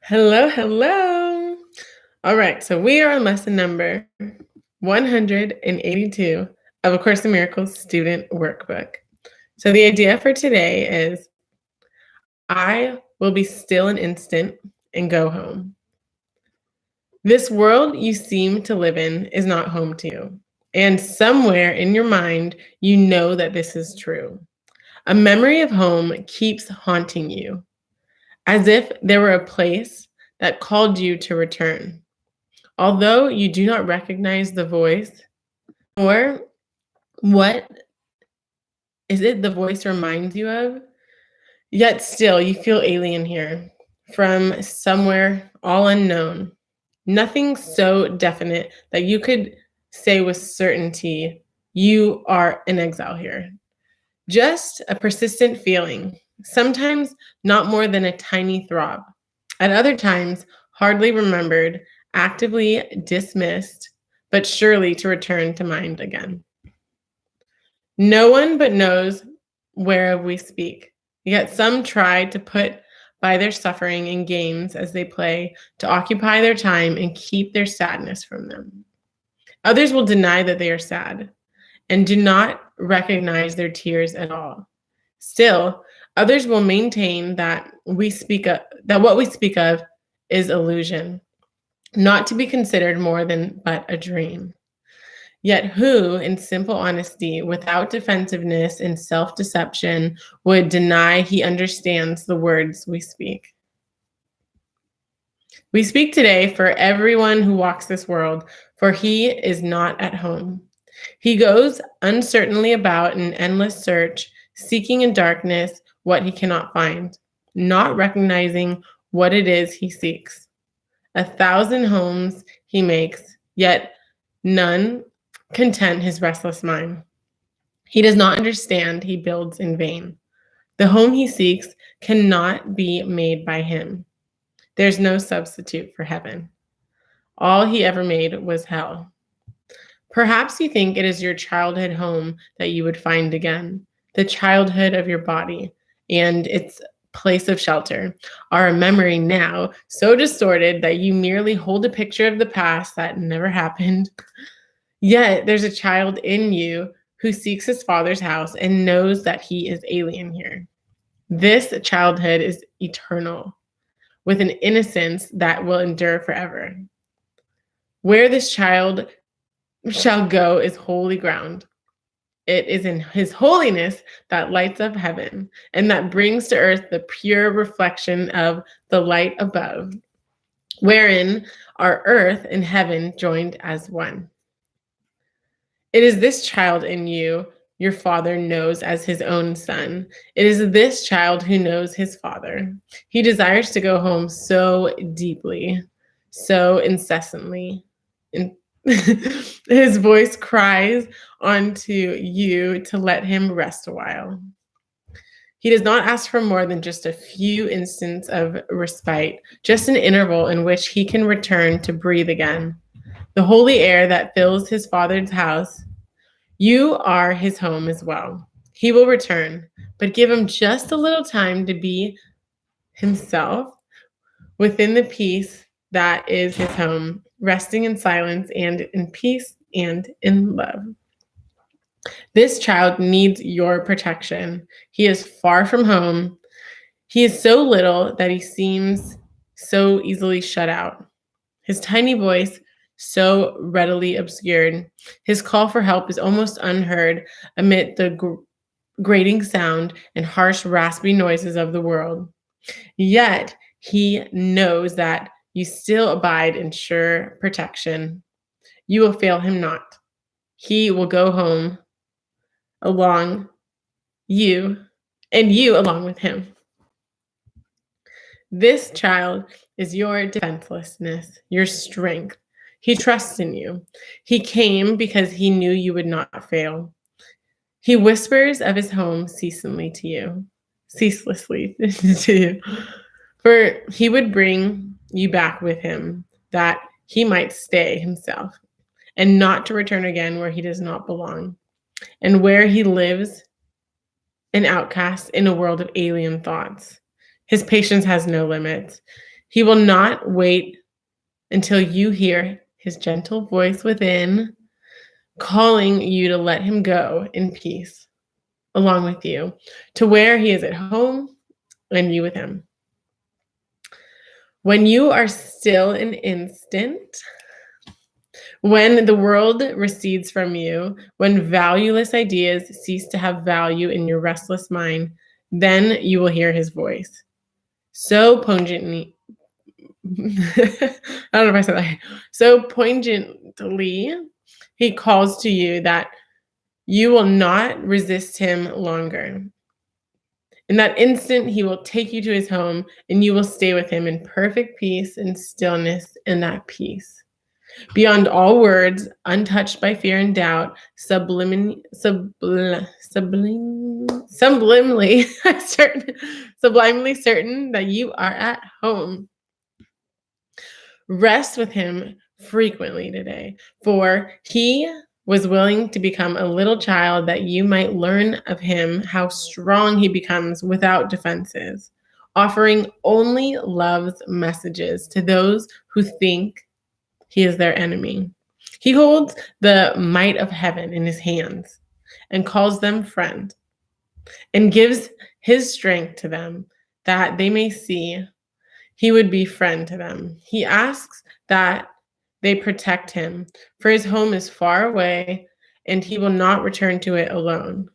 Hello, hello. All right, so we are on lesson number 182 of A Course in Miracles student workbook. So the idea for today is I will be still an instant and go home. This world you seem to live in is not home to you. And somewhere in your mind, you know that this is true. A memory of home keeps haunting you, as if there were a place that called you to return. Although you do not recognize the voice, or what is it the voice reminds you of, yet still you feel alien here from somewhere all unknown. Nothing so definite that you could say with certainty you are in exile here. Just a persistent feeling, sometimes not more than a tiny throb. At other times, hardly remembered, actively dismissed, but surely to return to mind again. No one but knows whereof we speak, yet some try to put by their suffering in games as they play to occupy their time and keep their sadness from them. Others will deny that they are sad and do not recognize their tears at all. Still, others will maintain that what we speak of is illusion, not to be considered more than but a dream. Yet who, in simple honesty, without defensiveness and self-deception, would deny he understands the words we speak? We speak today for everyone who walks this world, for he is not at home. He goes uncertainly about in endless search, seeking in darkness what he cannot find, not recognizing what it is he seeks. 1,000 homes he makes, yet none content his restless mind. He does not understand he builds in vain. The home he seeks cannot be made by him. There's no substitute for heaven. All he ever made was hell. Perhaps you think it is your childhood home that you would find again. The childhood of your body and its place of shelter are a memory now so distorted that you merely hold a picture of the past that never happened. Yet there's a child in you who seeks his father's house and knows that he is alien here. This childhood is eternal, with an innocence that will endure forever. Where this child shall go is holy ground. It is in his holiness that lights up heaven and that brings to earth the pure reflection of the light above, wherein are earth and heaven joined as one. It is this child in you your father knows as his own son. It is this child who knows his father. He desires to go home so deeply, so incessantly. His voice cries onto you to let him rest a while. He does not ask for more than just a few instants of respite, just an interval in which he can return to breathe again. The holy air that fills his father's house, you are his home as well. He will return, but give him just a little time to be himself within the peace that is his home, resting in silence and in peace and in love. This child needs your protection. He is far from home. He is so little that he seems so easily shut out. His tiny voice so readily obscured. His call for help is almost unheard amid the grating sound and harsh, raspy noises of the world. Yet he knows that you still abide in sure protection. You will fail him not. He will go home along you, and you along with him. This child is your defenselessness, your strength. He trusts in you. He came because he knew you would not fail. He whispers of his home ceaselessly to you. For he would bring you back with him, that he might stay himself, and not to return again where he does not belong, and where he lives an outcast in a world of alien thoughts. His patience has no limits. He will not wait until you hear his gentle voice within calling you to let him go in peace along with you to where he is at home and you with him. When you are still an instant, when the world recedes from you, when valueless ideas cease to have value in your restless mind, then you will hear his voice. So poignantly, I don't know if I said that. So poignantly, he calls to you that you will not resist him longer. In that instant, he will take you to his home and you will stay with him in perfect peace and stillness and that peace. Beyond all words, untouched by fear and doubt, sublimely certain that you are at home. Rest with him frequently today, for he was willing to become a little child that you might learn of him how strong he becomes without defenses, offering only love's messages to those who think he is their enemy. He holds the might of heaven in his hands and calls them friend and gives his strength to them that they may see he would be friend to them. He asks that they protect him, for his home is far away and he will not return to it alone.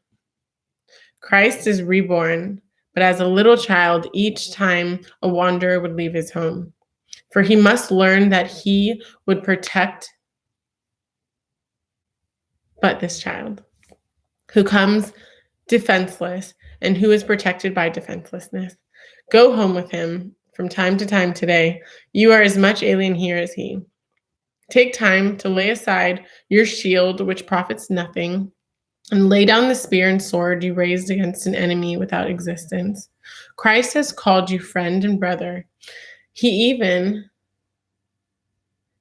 Christ is reborn, but as a little child, each time a wanderer would leave his home. For he must learn that he would protect but this child who comes defenseless and who is protected by defenselessness. Go home with him from time to time today. You are as much alien here as he. Take time to lay aside your shield, which profits nothing, and lay down the spear and sword you raised against an enemy without existence. Christ has called you friend and brother. He even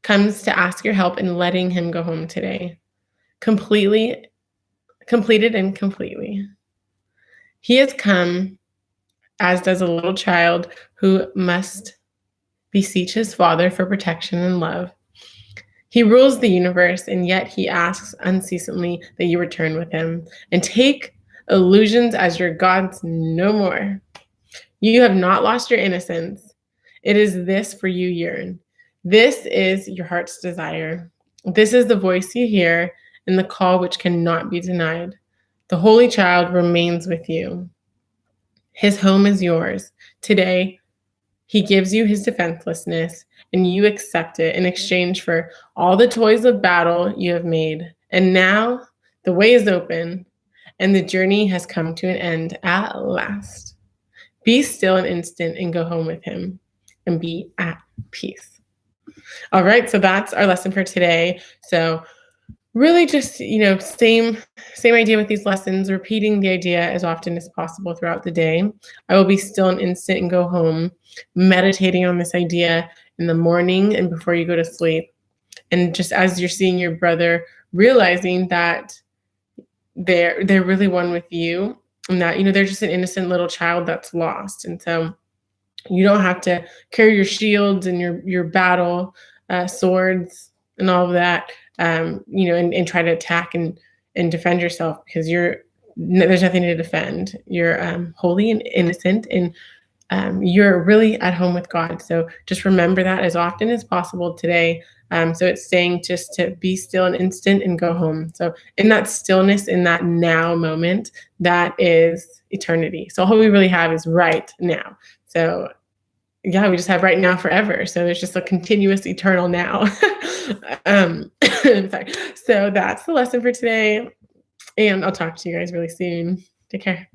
comes to ask your help in letting him go home today, completed and completely. He has come, as does a little child who must beseech his father for protection and love. He rules the universe, and yet he asks unceasingly that you return with him and take illusions as your gods no more. You have not lost your innocence. It is this for you yearn. This is your heart's desire. This is the voice you hear and the call which cannot be denied. The Holy Child remains with you. His home is yours. Today, he gives you his defenselessness, and you accept it in exchange for all the toys of battle you have made. And now the way is open, and the journey has come to an end at last. Be still an instant and go home with him, and be at peace. All right, so that's our lesson for today. So really just, same idea with these lessons, repeating the idea as often as possible throughout the day. I will be still an instant and go home, meditating on this idea in the morning and before you go to sleep. And just as you're seeing your brother, realizing that they're really one with you, and that, they're just an innocent little child that's lost. And so you don't have to carry your shields and your battle swords and all of that, and try to attack and defend yourself, because there's nothing to defend. You're holy and innocent, and you're really at home with God. So just remember that as often as possible today. So it's saying just to be still an instant and go home. So in that stillness, in that now moment, that is eternity. So all we really have is right now. So yeah, we just have right now forever. So there's just a continuous eternal now. Sorry. So that's the lesson for today. And I'll talk to you guys really soon. Take care.